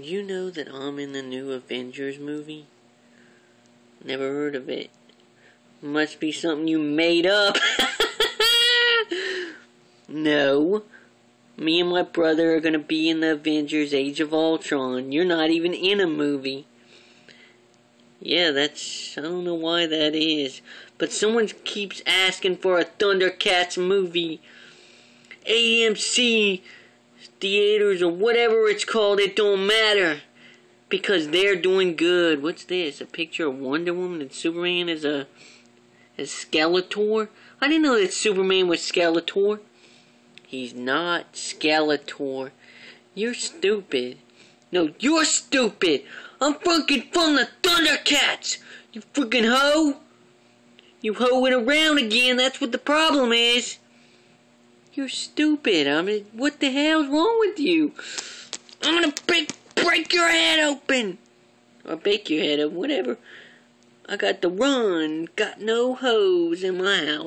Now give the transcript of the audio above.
you know that I'm in the new Avengers movie? Never heard of it. Must be something you made up. No. Me and my brother are gonna be in the Avengers Age of Ultron. You're not even in a movie. Yeah, I don't know why that is. But someone keeps asking for a Thundercats movie. AMC theaters or whatever it's called, it don't matter. Because they're doing good. What's this? A picture of Wonder Woman and Superman as Skeletor? I didn't know that Superman was Skeletor. He's not Skeletor. You're stupid. No, you're stupid. I'm fucking from the Thundercats. You freaking hoe. You hoeing around again. That's what the problem is. You're stupid. I mean, what the hell's wrong with you? I'm gonna break your head open. Or bake your head open, whatever. I got to run. Got no hose in my house.